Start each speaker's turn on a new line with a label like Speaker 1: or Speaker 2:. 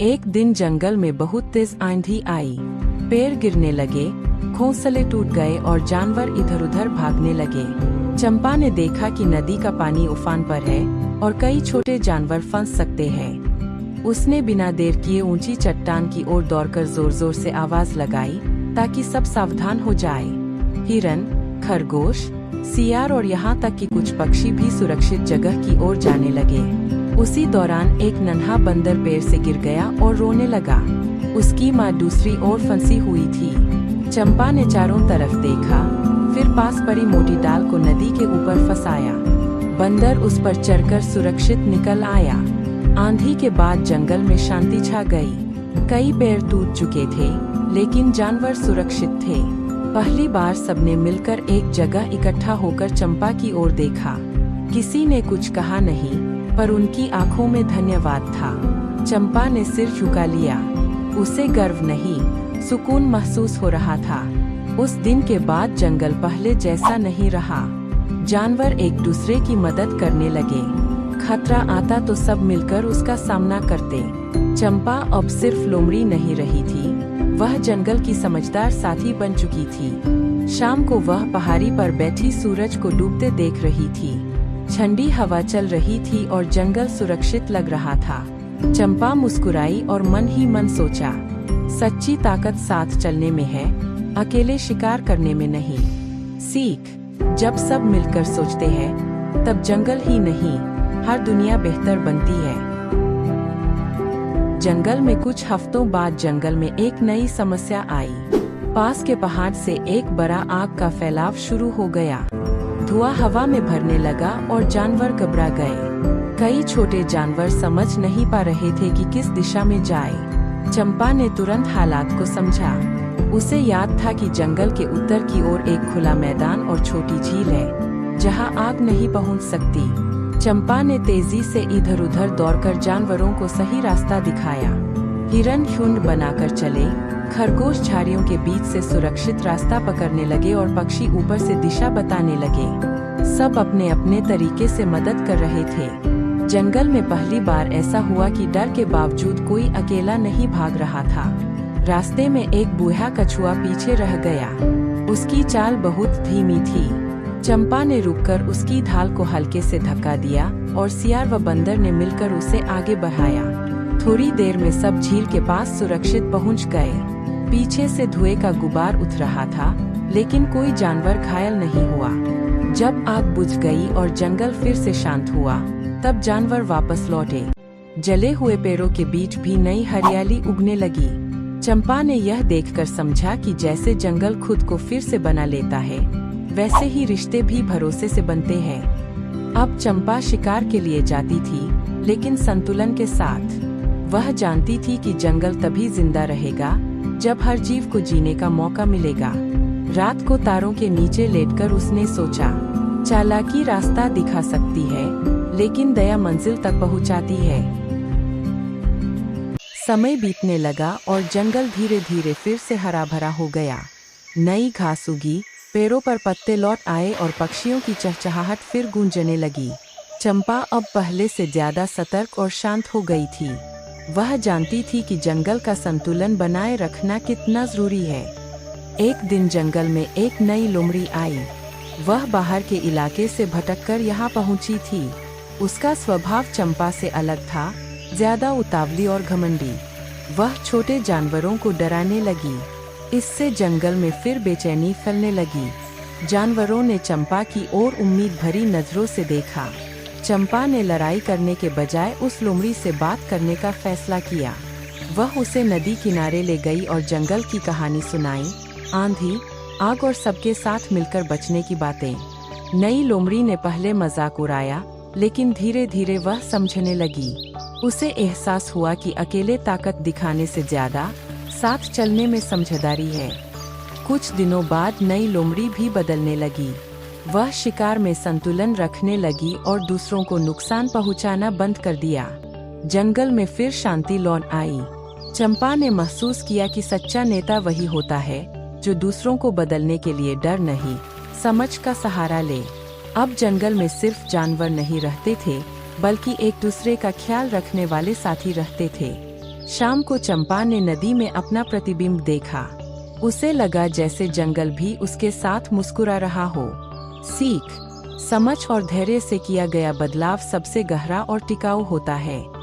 Speaker 1: एक दिन जंगल में बहुत तेज आंधी आई। पेड़ गिरने लगे, घोंसले टूट गए और जानवर इधर उधर भागने लगे। चंपा ने देखा कि नदी का पानी उफान पर है और कई छोटे जानवर फंस सकते हैं। उसने बिना देर किए ऊंची चट्टान की ओर दौड़कर जोर जोर से आवाज लगाई ताकि सब सावधान हो जाए। हिरन, खरगोश, सियार और यहाँ तक कि कुछ पक्षी भी सुरक्षित जगह की ओर जाने लगे। उसी दौरान एक नन्हा बंदर पेड़ से गिर गया और रोने लगा। उसकी माँ दूसरी ओर फंसी हुई थी। चंपा ने चारों तरफ देखा, फिर पास पड़ी मोटी डाल को नदी के ऊपर फंसाया। बंदर उस पर चढ़कर सुरक्षित निकल आया। आंधी के बाद जंगल में शांति छा गई। कई पेड़ टूट चुके थे, लेकिन जानवर सुरक्षित थे। पहली बार सबने मिलकर एक जगह इकट्ठा होकर चंपा की ओर देखा। किसी ने कुछ कहा नहीं, पर उनकी आंखों में धन्यवाद था। चंपा ने सिर झुका लिया। उसे गर्व नहीं, सुकून महसूस हो रहा था। उस दिन के बाद जंगल पहले जैसा नहीं रहा। जानवर एक दूसरे की मदद करने लगे। खतरा आता तो सब मिलकर उसका सामना करते। चंपा अब सिर्फ लोमड़ी नहीं रही थी, वह जंगल की समझदार साथी बन चुकी थी। शाम को वह पहाड़ी पर बैठी सूरज को डूबते देख रही थी। ठंडी हवा चल रही थी और जंगल सुरक्षित लग रहा था। चंपा मुस्कुराई और मन ही मन सोचा, सच्ची ताकत साथ चलने में है, अकेले शिकार करने में नहीं। सीख, जब सब मिलकर सोचते हैं, तब जंगल ही नहीं, हर दुनिया बेहतर बनती है। जंगल में कुछ हफ्तों बाद जंगल में एक नई समस्या आई। पास के पहाड़ से एक बड़ा आग का फैलाव शुरू हो गया। धुआं हवा में भरने लगा और जानवर घबरा गए। कई छोटे जानवर समझ नहीं पा रहे थे कि किस दिशा में जाए। चंपा ने तुरंत हालात को समझा। उसे याद था कि जंगल के उत्तर की ओर एक खुला मैदान और छोटी झील है, जहां आग नहीं पहुंच सकती। चंपा ने तेजी से इधर उधर दौड़कर जानवरों को सही रास्ता दिखाया। हिरन झुंड बनाकर चले, खरगोश झाड़ियों के बीच से सुरक्षित रास्ता पकड़ने लगे और पक्षी ऊपर से दिशा बताने लगे। सब अपने अपने तरीके से मदद कर रहे थे। जंगल में पहली बार ऐसा हुआ कि डर के बावजूद कोई अकेला नहीं भाग रहा था। रास्ते में एक बूढ़ा कछुआ पीछे रह गया। उसकी चाल बहुत धीमी थी। चंपा ने रुककर उसकी ढाल को हल्के से धक्का दिया और सियार व बंदर ने मिलकर उसे आगे बढ़ाया। थोड़ी देर में सब झील के पास सुरक्षित पहुंच गए। पीछे से धुएं का गुबार उठ रहा था, लेकिन कोई जानवर घायल नहीं हुआ। जब आग बुझ गई और जंगल फिर से शांत हुआ, तब जानवर वापस लौटे। जले हुए पेड़ों के बीच भी नई हरियाली उगने लगी। चंपा ने यह देखकर समझा कि जैसे जंगल खुद को फिर से बना लेता है, वैसे ही रिश्ते भी भरोसे से बनते हैं। अब चंपा शिकार के लिए जाती थी, लेकिन संतुलन के साथ। वह जानती थी कि जंगल तभी जिंदा रहेगा जब हर जीव को जीने का मौका मिलेगा। रात को तारों के नीचे लेटकर उसने सोचा, चालाकी रास्ता दिखा सकती है, लेकिन दया मंजिल तक पहुंचाती है। समय बीतने लगा और जंगल धीरे धीरे फिर से हरा भरा हो गया। नई घास उगी, पेड़ों पर पत्ते लौट आए और पक्षियों की चहचहाहट फिर गूंजने लगी। चंपा अब पहले से ज्यादा सतर्क और शांत हो गई थी। वह जानती थी कि जंगल का संतुलन बनाए रखना कितना जरूरी है। एक दिन जंगल में एक नई लोमड़ी आई। वह बाहर के इलाके से भटककर यहाँ पहुँची थी। उसका स्वभाव चंपा से अलग था, ज्यादा उतावली और घमंडी। वह छोटे जानवरों को डराने लगी। इससे जंगल में फिर बेचैनी फैलने लगी। जानवरों ने चंपा की ओर उम्मीद भरी नजरों से देखा। चंपा ने लड़ाई करने के बजाय उस लोमड़ी से बात करने का फैसला किया। वह उसे नदी किनारे ले गई और जंगल की कहानी सुनाई, आंधी, आग और सबके साथ मिलकर बचने की बातें। नई लोमड़ी ने पहले मजाक उड़ाया, लेकिन धीरे धीरे वह समझने लगी। उसे एहसास हुआ कि अकेले ताकत दिखाने से ज्यादा साथ चलने में समझदारी है। कुछ दिनों बाद नई लोमड़ी भी बदलने लगी। वह शिकार में संतुलन रखने लगी और दूसरों को नुकसान पहुंचाना बंद कर दिया। जंगल में फिर शांति लौट आई। चंपा ने महसूस किया कि सच्चा नेता वही होता है जो दूसरों को बदलने के लिए डर नहीं, समझ का सहारा ले। अब जंगल में सिर्फ जानवर नहीं रहते थे, बल्कि एक दूसरे का ख्याल रखने वाले साथी रहते थे। शाम को चंपा ने नदी में अपना प्रतिबिंब देखा। उसे लगा जैसे जंगल भी उसके साथ मुस्कुरा रहा हो। सीख, समझ और धैर्य से किया गया बदलाव सबसे गहरा और टिकाऊ होता है।